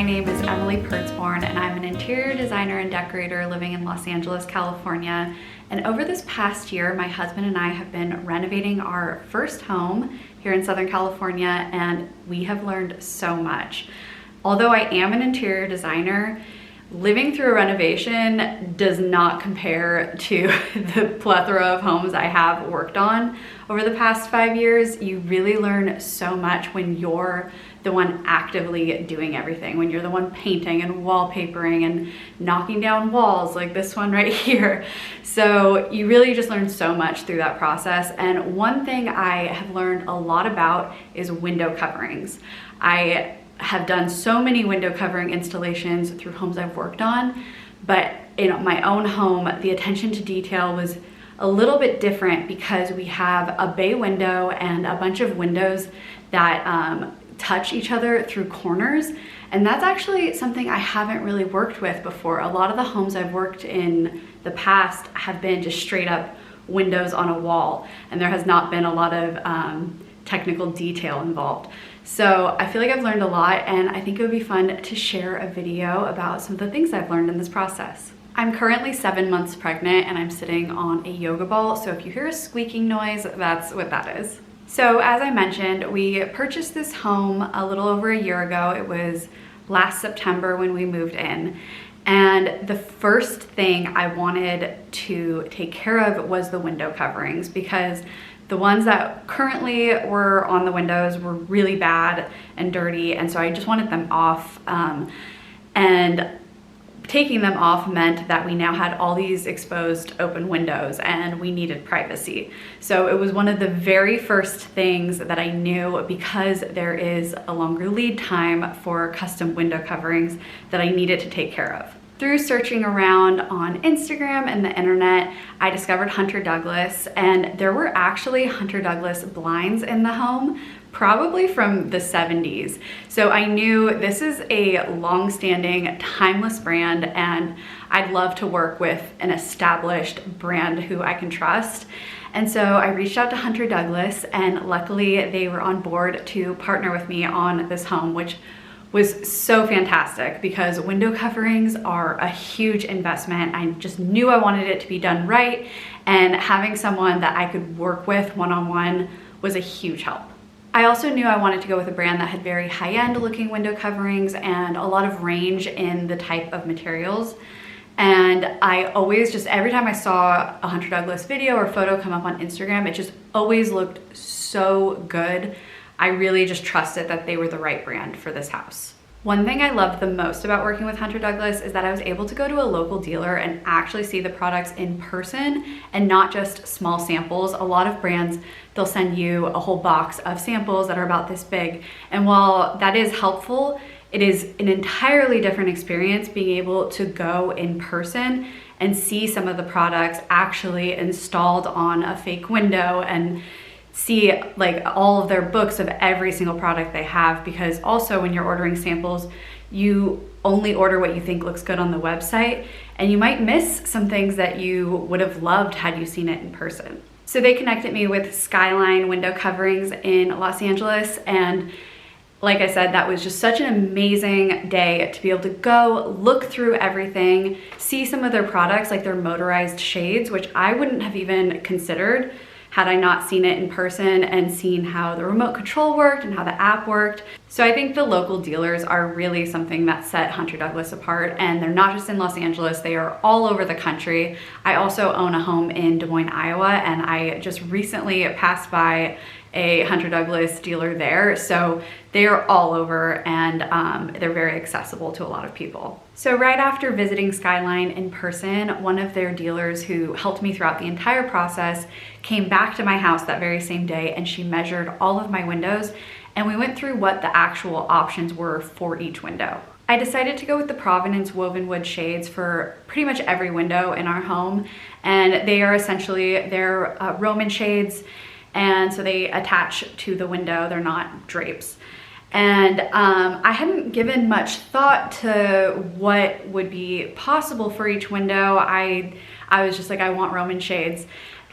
name is Vallely-Pertzborn and I'm an interior designer and decorator living in Los Angeles, California. And over this past year, my husband and I have been renovating our first home here in Southern California, and we have learned so much. Although I am an interior designer, living through a renovation does not compare to the plethora of homes I have worked on over the past 5 years. You really learn so much when you're the one actively doing everything, when you're the one painting and wallpapering and knocking down walls like this one right here. So you really just learn so much through that process. And one thing I have learned a lot about is window coverings. I have done so many window covering installations through homes I've worked on, but in my own home, the attention to detail was a little bit different because we have a bay window and a bunch of windows that touch each other through corners. And that's actually something I haven't really worked with before. A lot of the homes I've worked in the past have been just straight up windows on a wall, and there has not been a lot of technical detail involved. So I feel like I've learned a lot, and I think it would be fun to share a video about some of the things I've learned in this process. I'm currently 7 months pregnant and I'm sitting on a yoga ball, so if you hear a squeaking noise, that's what that is. So as I mentioned, we purchased this home a little over a year ago. It was last September when we moved in. And the first thing I wanted to take care of was the window coverings, because the ones that currently were on the windows were really bad and dirty, and so I just wanted them off. And taking them off meant that we now had all these exposed open windows and we needed privacy. So it was one of the very first things that I knew, because there is a longer lead time for custom window coverings, that I needed to take care of. Through searching around on Instagram and the internet, I discovered Hunter Douglas, and there were actually Hunter Douglas blinds in the home, probably from the 70s. So I knew this is a long-standing, timeless brand, and I'd love to work with an established brand who I can trust. And so I reached out to Hunter Douglas, and luckily they were on board to partner with me on this home, which was so fantastic because window coverings are a huge investment. I just knew I wanted it to be done right, and having someone that I could work with one-on-one was a huge help. I also knew I wanted to go with a brand that had very high-end looking window coverings and a lot of range in the type of materials. And I always just, every time I saw a Hunter Douglas video or photo come up on Instagram, it just always looked so good. I really just trusted that they were the right brand for this house. One thing I loved the most about working with Hunter Douglas is that I was able to go to a local dealer and actually see the products in person and not just small samples. A lot of brands, they'll send you a whole box of samples that are about this big. And while that is helpful, it is an entirely different experience being able to go in person and see some of the products actually installed on a fake window and see like all of their books of every single product they have, because also when you're ordering samples, you only order what you think looks good on the website, and you might miss some things that you would have loved had you seen it in person. So they connected me with Skyline window coverings in Los Angeles, and like I said, that was just such an amazing day to be able to go look through everything, see some of their products like their motorized shades, which I wouldn't have even considered had I not seen it in person and seen how the remote control worked and how the app worked. So I think the local dealers are really something that set Hunter Douglas apart, and they're not just in Los Angeles, they are all over the country. I also own a home in Des Moines, Iowa, and I just recently passed by a Hunter Douglas dealer there. So they are all over, and they're very accessible to a lot of people. So right after visiting Skyline in person, one of their dealers who helped me throughout the entire process came back to my house that very same day, and she measured all of my windows, and we went through what the actual options were for each window. I decided to go with the Provenance Woven Wood shades for pretty much every window in our home, and they are essentially, they're Roman shades, and so they attach to the window, they're not drapes. And I hadn't given much thought to what would be possible for each window. I was just like, I want Roman shades.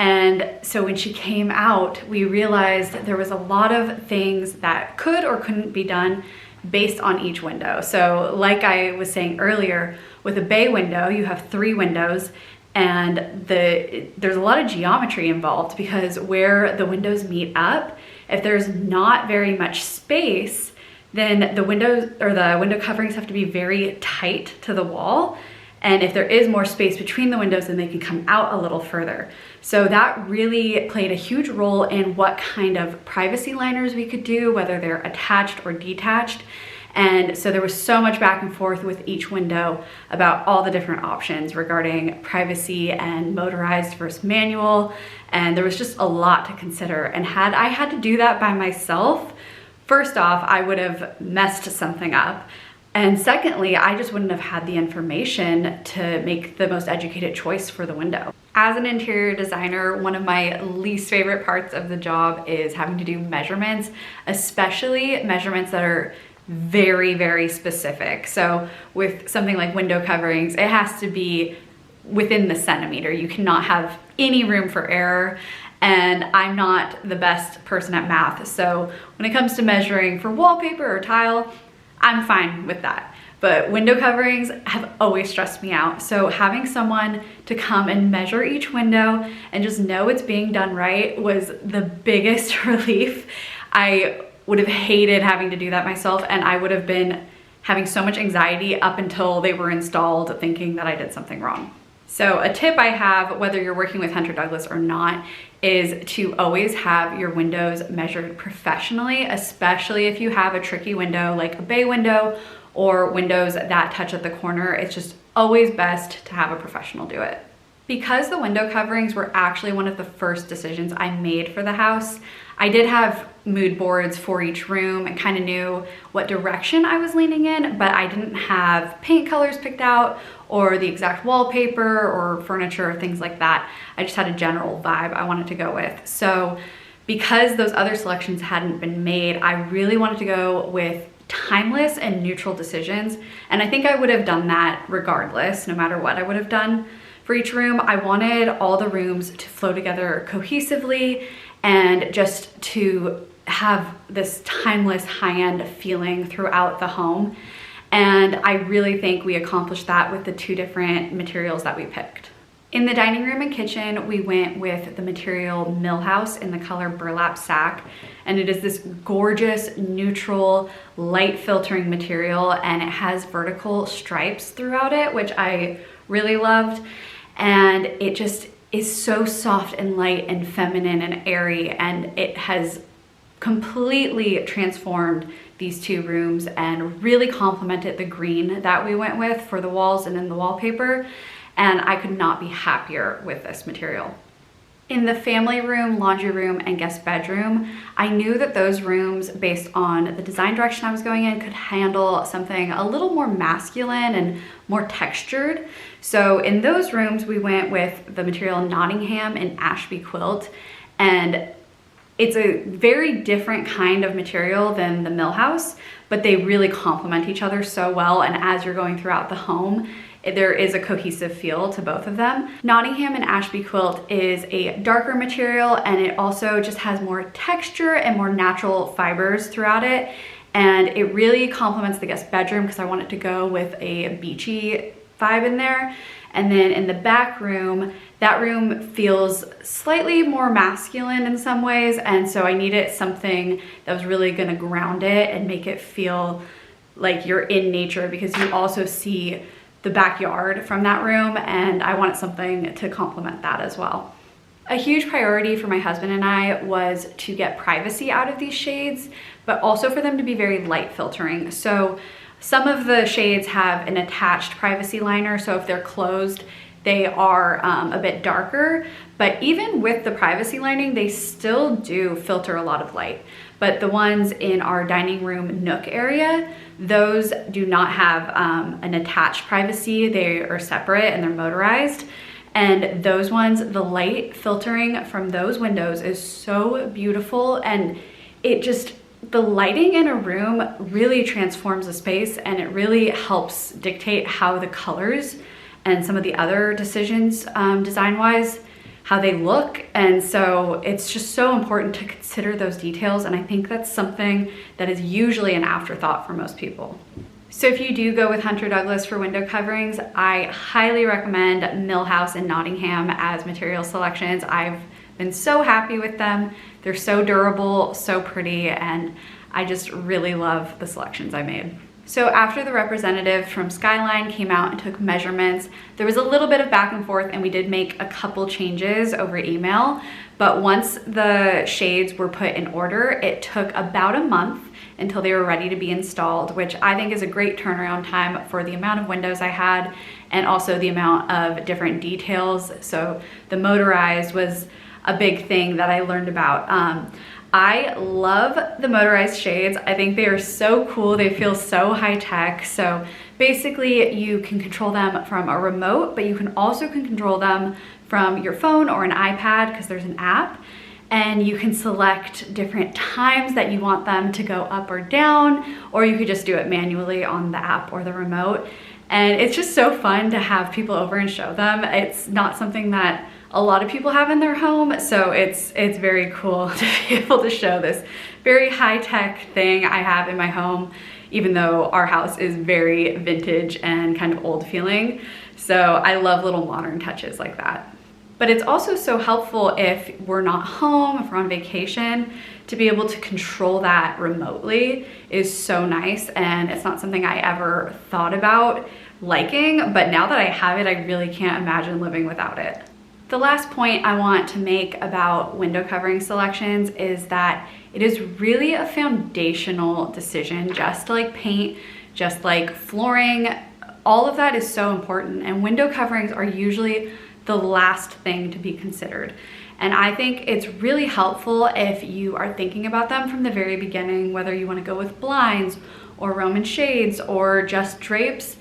And so when she came out, we realized there was a lot of things that could or couldn't be done based on each window. So like I was saying earlier, with a bay window, you have 3 windows, and there's a lot of geometry involved, because where the windows meet up, if there's not very much space, then the windows or the window coverings have to be very tight to the wall. And if there is more space between the windows, then they can come out a little further. So that really played a huge role in what kind of privacy liners we could do, whether they're attached or detached. And so there was so much back and forth with each window about all the different options regarding privacy and motorized versus manual. And there was just a lot to consider. And had I had to do that by myself, first off, I would have messed something up. And secondly, I just wouldn't have had the information to make the most educated choice for the window. As an interior designer, one of my least favorite parts of the job is having to do measurements, especially measurements that are very, very specific. So with something like window coverings, it has to be within the centimeter. You cannot have any room for error. And I'm not the best person at math. So when it comes to measuring for wallpaper or tile, I'm fine with that. But window coverings have always stressed me out. So having someone to come and measure each window and just know it's being done right was the biggest relief. I would have hated having to do that myself, and I would have been having so much anxiety up until they were installed, thinking that I did something wrong. So a tip I have, whether you're working with Hunter Douglas or not, is to always have your windows measured professionally, especially if you have a tricky window like a bay window or windows that touch at the corner. It's just always best to have a professional do it. Because the window coverings were actually one of the first decisions I made for the house, I did have mood boards for each room and kind of knew what direction I was leaning in, but I didn't have paint colors picked out or the exact wallpaper or furniture or things like that. I just had a general vibe I wanted to go with. So because those other selections hadn't been made, I really wanted to go with timeless and neutral decisions. And I think I would have done that regardless, no matter what I would have done for each room. I wanted all the rooms to flow together cohesively and just to have this timeless high-end feeling throughout the home. And I really think we accomplished that with the 2 different materials that we picked. In the dining room and kitchen, we went with the material Millhouse in the color Burlap Sack. And it is this gorgeous, neutral, light filtering material, and it has vertical stripes throughout it, which I really loved. And it just is so soft and light and feminine and airy, and it has completely transformed these 2 rooms and really complemented the green that we went with for the walls and in the wallpaper. And I could not be happier with this material. In the family room, laundry room, and guest bedroom, I knew that those rooms, based on the design direction I was going in, could handle something a little more masculine and more textured. So in those rooms, we went with the material Nottingham and Ashby Quilt, and it's a very different kind of material than the Millhouse, but they really complement each other so well. And as you're going throughout the home, there is a cohesive feel to both of them. Nottingham and Ashby Quilt is a darker material, and it also just has more texture and more natural fibers throughout it. And it really complements the guest bedroom because I wanted to go with a beachy vibe in there. And then in the back room, that room feels slightly more masculine in some ways. And so I needed something that was really gonna ground it and make it feel like you're in nature, because you also see the backyard from that room, and I wanted something to complement that as well. A huge priority for my husband and I was to get privacy out of these shades, but also for them to be very light filtering. So some of the shades have an attached privacy liner, so if they're closed, they are a bit darker, but even with the privacy lining, they still do filter a lot of light. But the ones in our dining room nook area, those do not have an attached privacy. They are separate and they're motorized. And those ones, the light filtering from those windows is so beautiful, and it just, the lighting in a room really transforms the space, and it really helps dictate how the colors and some of the other decisions design-wise how they look. And so it's just so important to consider those details. And I think that's something that is usually an afterthought for most people. So if you do go with Hunter Douglas for window coverings, I highly recommend Millhouse and Nottingham as material selections. I've been so happy with them. They're so durable, so pretty, and I just really love the selections I made. So after the representative from Skyline came out and took measurements, there was a little bit of back and forth, and we did make a couple changes over email. But once the shades were put in order, it took about a month until they were ready to be installed, which I think is a great turnaround time for the amount of windows I had and also the amount of different details. So the motorized was a big thing that I learned about. I love the motorized shades. I think they are so cool. They feel so high tech. So basically you can control them from a remote, but you can also control them from your phone or an iPad because there's an app. And you can select different times that you want them to go up or down, or you could just do it manually on the app or the remote. And it's just so fun to have people over and show them. It's not something that a lot of people have in their home, so it's very cool to be able to show this very high-tech thing I have in my home, even though our house is very vintage and kind of old feeling. So I love little modern touches like that. But it's also so helpful if we're not home, if we're on vacation, to be able to control that remotely is so nice. And it's not something I ever thought about liking, but now that I have it, I really can't imagine living without it. The last point I want to make about window covering selections is that it is really a foundational decision, just like paint, just like flooring. All of that is so important, and window coverings are usually the last thing to be considered. And I think it's really helpful if you are thinking about them from the very beginning, whether you want to go with blinds or Roman shades or just drapes.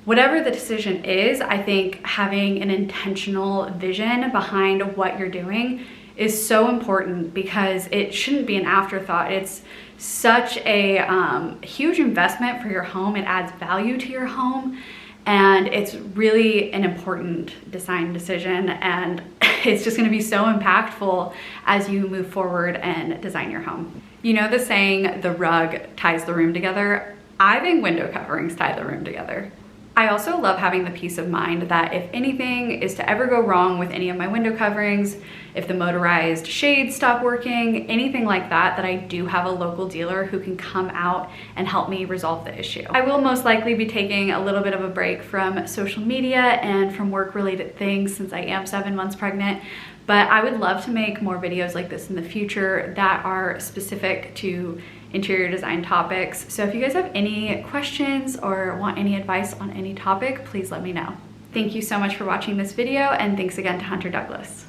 Whatever the decision is, I think having an intentional vision behind what you're doing is so important because it shouldn't be an afterthought. It's such a huge investment for your home. It adds value to your home. And it's really an important design decision, and it's just going to be so impactful as you move forward and design your home. You know the saying, the rug ties the room together? I think window coverings tie the room together. I also love having the peace of mind that if anything is to ever go wrong with any of my window coverings, if the motorized shades stop working, anything like that, that I do have a local dealer who can come out and help me resolve the issue. I will most likely be taking a little bit of a break from social media and from work-related things since I am 7 months pregnant, but I would love to make more videos like this in the future that are specific to interior design topics. So if you guys have any questions or want any advice on any topic, please let me know. Thank you so much for watching this video, and thanks again to Hunter Douglas.